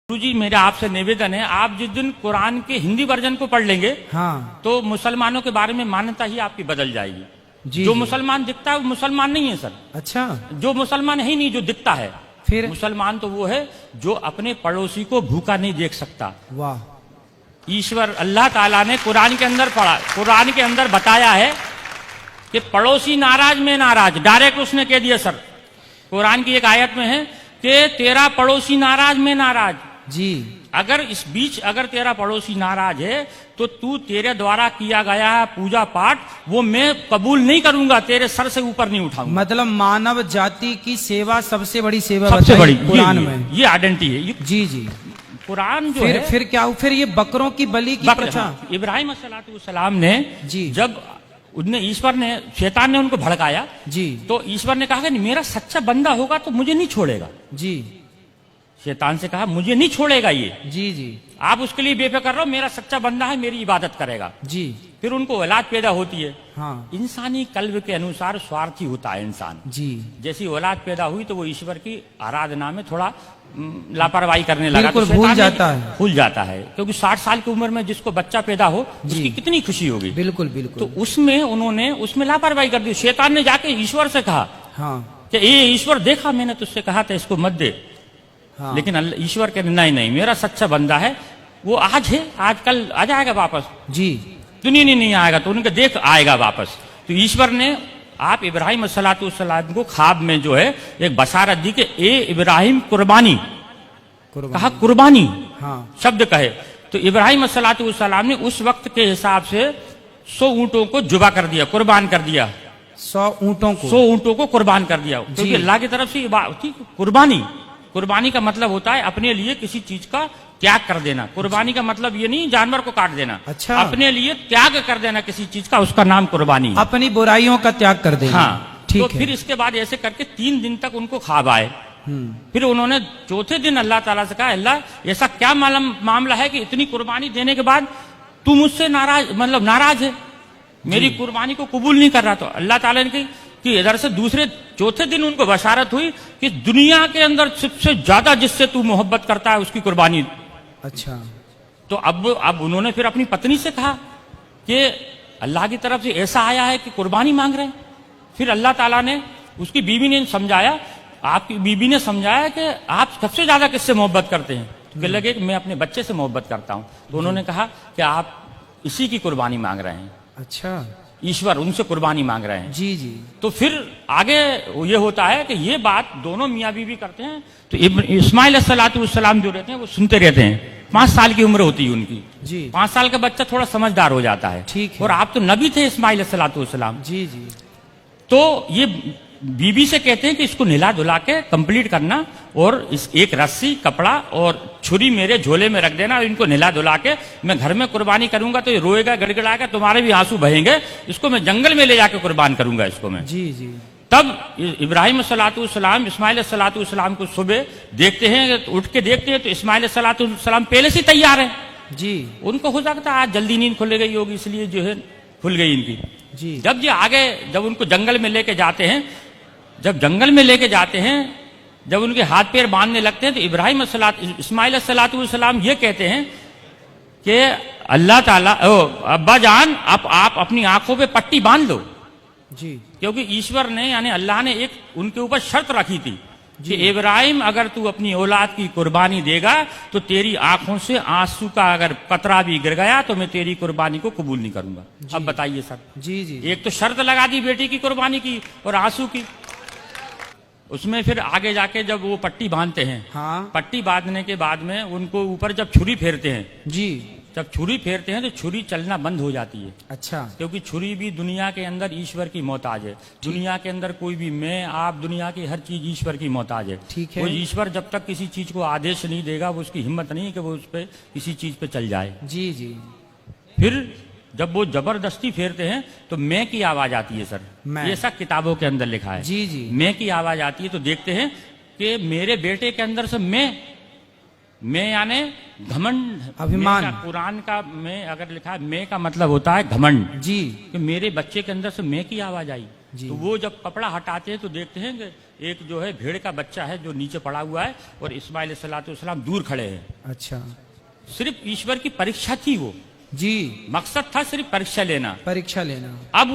गुरुजी मेरा आपसे निवेदन है, आप जिस दिन कुरान के हिंदी वर्जन को पढ़ लेंगे हाँ तो मुसलमानों के बारे में मान्यता ही आपकी बदल जाएगी। जी जो जी। मुसलमान दिखता है वो मुसलमान नहीं है सर। अच्छा जो मुसलमान है ही नहीं, जो दिखता है। फिर मुसलमान तो वो है जो अपने पड़ोसी को भूखा नहीं देख सकता। वाह। ईश्वर अल्लाह ताला ने कुरान के अंदर पढ़ा, कुरान के अंदर बताया है कि पड़ोसी नाराज में नाराज, डायरेक्ट उसने कह दिया सर। कुरान की एक आयत में है कि तेरा पड़ोसी नाराज में नाराज जी। अगर इस बीच अगर तेरा पड़ोसी नाराज है तो तू तेरे द्वारा किया गया है पूजा पाठ वो मैं कबूल नहीं करूंगा, तेरे सर से ऊपर नहीं उठाऊंगा। मतलब मानव जाति की सेवा सबसे बड़ी सेवा सबसे बताई बड़ी कुरान में। ये आइडेंटिटी है। जी जी। कुरान जो है फिर क्या, फिर ये बकरों की बलि की प्रथा। इब्राहिम अलैहिस्सलाम ने जी जब उनने ईश्वर ने शैतान ने उनको भड़काया जी तो ईश्वर ने कहा कि मेरा सच्चा बंदा होगा तो मुझे नहीं छोड़ेगा। जी शैतान से कहा मुझे नहीं छोड़ेगा ये, जी जी आप उसके लिए बेफिक्र रहो, मेरा सच्चा बंदा है, मेरी इबादत करेगा। जी। फिर उनको औलाद पैदा होती है। हाँ इंसानी कल्ब के अनुसार स्वार्थी होता है इंसान। जी। जैसी औलाद पैदा हुई तो वो ईश्वर की आराधना में थोड़ा लापरवाही करने लगा, बिल्कुल तो भूल शैतान जाता है। भूल जाता है, क्योंकि 60 साल की उम्र में जिसको बच्चा पैदा हो उसकी कितनी खुशी होगी। बिल्कुल बिल्कुल। तो उसमें उन्होंने उसमें लापरवाही कर दी। शैतान ने जाके ईश्वर से कहा हाँ कि ये ईश्वर देखा मैंने तुझसे कहा था इसको मत दे। हाँ। लेकिन ईश्वर के नहीं नहीं, मेरा सच्चा बंदा है, वो आज है, आज कल आ जाएगा वापस, जी। दुनिया नहीं आएगा, तो उनके देख आएगा वापस। तो ईश्वर ने आप इब्राहिम अलैहिस्सलाम को ख्वाब में जो है एक बशारत दी कि ए इब्राहिम कुर्बानी, कहा कुर्बानी हाँ शब्द कहे तो इब्राहिम अलैहिस्सलाम ने उस वक्त के हिसाब से 100 ऊंटों को जुबा कर दिया, कुर्बान कर दिया। 100 ऊंटों को 100 ऊंटों को कुर्बान कर दिया, क्योंकि अल्लाह की तरफ से ये बात थी। कुर्बानी, कुर्बानी का मतलब होता है अपने लिए किसी चीज का त्याग कर देना। कुर्बानी का मतलब ये नहीं जानवर को काट देना। अच्छा। अपने लिए त्याग कर देना किसी चीज का, उसका नाम कुर्बानी है। अपनी बुराइयों का त्याग कर देना। हाँ ठीक तो है। फिर इसके बाद ऐसे करके 3 दिन तक उनको ख्वाब आए। फिर उन्होंने चौथे दिन अल्लाह ताला से कहा अल्लाह ऐसा क्या मामला है कि इतनी कुर्बानी देने के बाद तू मुझसे नाराज, मतलब नाराज है, मेरी कुर्बानी को कबूल नहीं कर रहा। तो अल्लाह ताला ने कि इधर से दूसरे चौथे दिन उनको बशारत हुई कि दुनिया के अंदर सबसे ज्यादा जिससे तू मोहब्बत करता है उसकी कुर्बानी। अच्छा। तो अब उन्होंने फिर अपनी पत्नी से कहा कि अल्लाह की तरफ से ऐसा आया है कि कुर्बानी मांग रहे हैं। फिर अल्लाह ताला ने उसकी बीवी ने समझाया, आपकी बीवी ने समझाया कि आप सबसे ज्यादा किससे मोहब्बत करते हैं। तो कहने लगे कि मैं अपने बच्चे से मोहब्बत करता हूं। तो उन्होंने कहा कि आप इसी की कुर्बानी मांग रहे हैं। अच्छा। ईश्वर उनसे कुर्बानी मांग रहे हैं। जी जी। तो फिर आगे ये होता है कि ये बात दोनों मियाँ बीवी करते हैं। तो इस्माइल अलैहिस्सलाम जो रहते हैं वो सुनते रहते हैं। 5 साल की उम्र होती है उनकी जी। 5 साल का बच्चा थोड़ा समझदार हो जाता है। ठीक है। और आप तो नबी थे इस्माइल अलैहिस्सलाम। जी जी। तो ये बीबी से कहते हैं कि इसको निला धुला के कंप्लीट करना और इस एक रस्सी कपड़ा और छुरी मेरे झोले में रख देना और इनको निला धुला के मैं घर में कुर्बानी करूंगा तो ये रोएगा गड़गड़ाएगा, तुम्हारे भी आंसू बहेंगे, इसको मैं जंगल में ले जाके कुर्बान करूंगा इसको मैं। जी जी। तब इब्राहिम सलातुल्लाम इस्माइल सलातुल्लाम को सुबह देखते हैं, उठ के देखते हैं तो इस्माइल सलातुल्लाम पहले से तैयार है। जी। उनको हो सकता है आज जल्दी नींद खुल गई होगी इसलिए जो है खुल गई इनकी। जी। जब ये आगे जब उनको जंगल में लेके जाते हैं, जब जंगल में लेके जाते हैं, जब उनके हाथ पैर बांधने लगते हैं तो इस्माइल सलातुल्लाम ये कहते हैं कि अल्लाह ताला अब्बा जान आप अपनी आंखों पे पट्टी बांध लो। जी। क्योंकि ईश्वर ने यानी अल्लाह ने एक उनके ऊपर शर्त रखी थी कि इब्राहिम अगर तू अपनी औलाद की कुर्बानी देगा तो तेरी आंखों से आंसू का अगर कतरा भी गिर गया तो मैं तेरी कुर्बानी को कबूल नहीं करूंगा। अब बताइए सर। जी जी। एक तो शर्त लगा दी बेटी की कुर्बानी की और आंसू की। उसमें फिर आगे जाके जब वो पट्टी बांधते हैं, हाँ। पट्टी बांधने के बाद में उनको ऊपर जब छुरी फेरते हैं, जी, जब छुरी फेरते हैं तो छुरी चलना बंद हो जाती है। अच्छा। क्योंकि छुरी भी दुनिया के अंदर ईश्वर की मोहताज है। दुनिया के अंदर कोई भी मैं आप दुनिया की हर चीज ईश्वर की मोहताज है। ठीक है। वो ईश्वर जब तक किसी चीज को आदेश नहीं देगा वो उसकी हिम्मत नहीं है कि वो उस पर किसी चीज पे चल जाए। जी जी। फिर जब वो जबरदस्ती फेरते हैं तो मैं की आवाज आती है सर। ये सब किताबों के अंदर लिखा है। जी जी। मैं की आवाज आती है तो देखते हैं कि मेरे बेटे के अंदर से मैं यानी घमंड, अभिमान। कुरान का मैं अगर लिखा है मैं का मतलब होता है घमंड। जी। कि मेरे बच्चे के अंदर से मैं की आवाज आई। तो वो जब कपड़ा हटाते हैं तो देखते हैं कि एक जो है भेड़ का बच्चा है जो नीचे पड़ा हुआ है और इस्माइल अलैहिस्सलाम दूर खड़े हैं। अच्छा। सिर्फ ईश्वर की परीक्षा थी वो, जी। मकसद था सिर्फ परीक्षा लेना। परीक्षा लेना। अब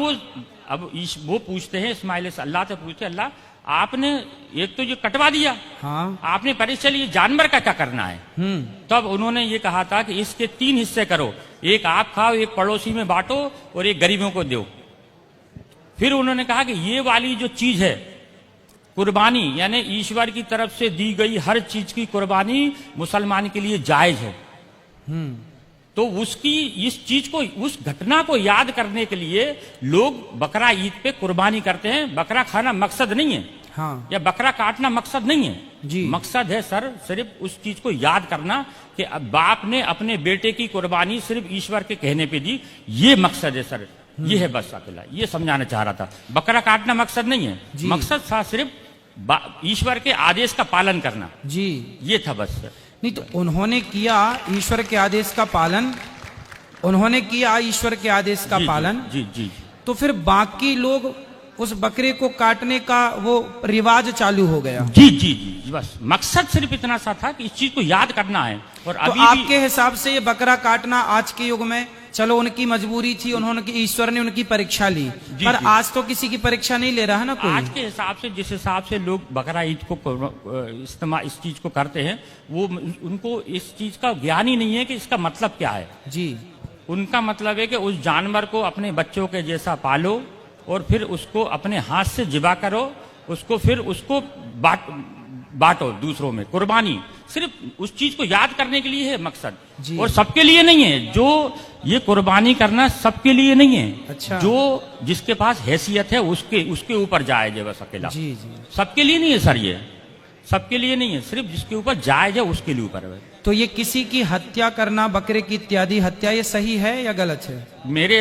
वो पूछते हैं इस्माइल से, अल्लाह से पूछते, अल्लाह आपने एक तो ये कटवा दिया, हाँ। आपने परीक्षा ली, जानवर का क्या करना है? तब उन्होंने ये कहा था कि इसके 3 हिस्से करो, एक आप खाओ, एक पड़ोसी में बांटो और एक गरीबों को दो। फिर उन्होंने कहा कि ये वाली जो चीज है कुर्बानी, यानी ईश्वर की तरफ से दी गई हर चीज की कुर्बानी मुसलमान के लिए जायज है। तो उसकी इस चीज को, उस घटना को याद करने के लिए लोग बकरा ईद पे कुर्बानी करते हैं। बकरा खाना मकसद नहीं है, हाँ। या बकरा काटना मकसद नहीं है जी। मकसद है सर सिर्फ उस चीज को याद करना कि अब बाप ने अपने बेटे की कुर्बानी सिर्फ ईश्वर के कहने पे दी, ये मकसद है सर। ये है बस अकेला, ये समझाना चाह रहा था। बकरा काटना मकसद नहीं है, मकसद था सिर्फ ईश्वर के आदेश का पालन करना। जी, ये था बस। नहीं तो उन्होंने किया ईश्वर के आदेश का पालन, उन्होंने किया ईश्वर के आदेश का पालन। जी जी। तो फिर बाकी लोग उस बकरे को काटने का वो रिवाज चालू हो गया। जी जी जी, बस मकसद सिर्फ इतना सा था कि इस चीज को याद करना है। और तो अभी आपके हिसाब से ये बकरा काटना आज के युग में, चलो उनकी मजबूरी थी, उन्होंने, ईश्वर ने उनकी परीक्षा ली, पर जी। आज तो किसी की परीक्षा नहीं ले रहा है ना कोई। आज के हिसाब से, जिस हिसाब से लोग बकरा ईद को इस्तेमाल इस चीज को करते हैं, वो उनको इस चीज का ज्ञान ही नहीं है कि इसका मतलब क्या है। जी। उनका मतलब है कि उस जानवर को अपने बच्चों के जैसा पालो और फिर उसको अपने हाथ से जिबा करो, उसको फिर उसको बांटो दूसरों में। कुर्बानी सिर्फ उस चीज को याद करने के लिए है मकसद, और सबके लिए नहीं है। जो ये कुर्बानी करना सबके लिए नहीं है। अच्छा। जो जिसके पास हैसियत है उसके ऊपर जायज है बस अकेला। जी जी। सबके लिए नहीं है सर, ये सबके लिए नहीं है, सिर्फ जिसके ऊपर जायज है उसके लिए ऊपर है। तो ये किसी की हत्या करना, बकरे की इत्यादि हत्या, ये सही है या गलत है? मेरे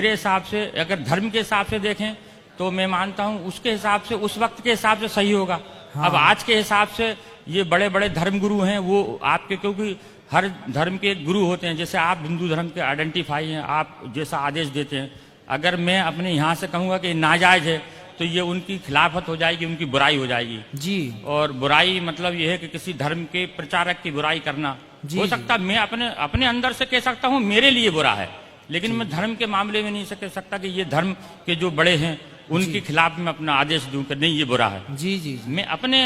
हिसाब से अगर धर्म के हिसाब से देखें तो मैं मानता हूं उसके हिसाब से, उस वक्त के हिसाब से सही होगा। हाँ। अब आज के हिसाब से ये बड़े बड़े धर्म गुरु हैं, वो आपके, क्योंकि हर धर्म के गुरु होते हैं। जैसे आप हिंदू धर्म के आइडेंटिफाई हैं, आप जैसा आदेश देते हैं, अगर मैं अपने यहाँ से कहूँगा कि नाजायज है तो ये उनकी खिलाफत हो जाएगी, उनकी बुराई हो जाएगी। जी। और बुराई मतलब ये है कि किसी धर्म के प्रचारक की बुराई करना। हो सकता मैं अपने अंदर से कह सकता हूँ मेरे लिए बुरा है, लेकिन मैं धर्म के मामले में नहीं कह सकता कि ये धर्म के जो बड़े हैं उनके खिलाफ मैं अपना आदेश दूं कि नहीं ये बुरा है। जी जी। मैं अपने,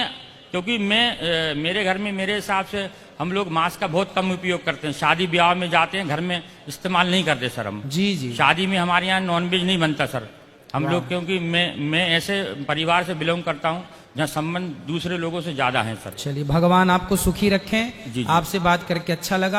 क्योंकि मेरे घर में मेरे हिसाब से हम लोग मांस का बहुत कम उपयोग करते हैं। शादी ब्याह में जाते हैं, घर में इस्तेमाल नहीं करते सर हम। जी जी। शादी में हमारे यहाँ नॉनवेज नहीं बनता सर हम लोग, क्योंकि मैं ऐसे परिवार से बिलोंग करता हूँ जहाँ संबंध दूसरे लोगों से ज्यादा है सर। चलिए, भगवान आपको सुखी रखें। जी। आपसे बात करके अच्छा लगा।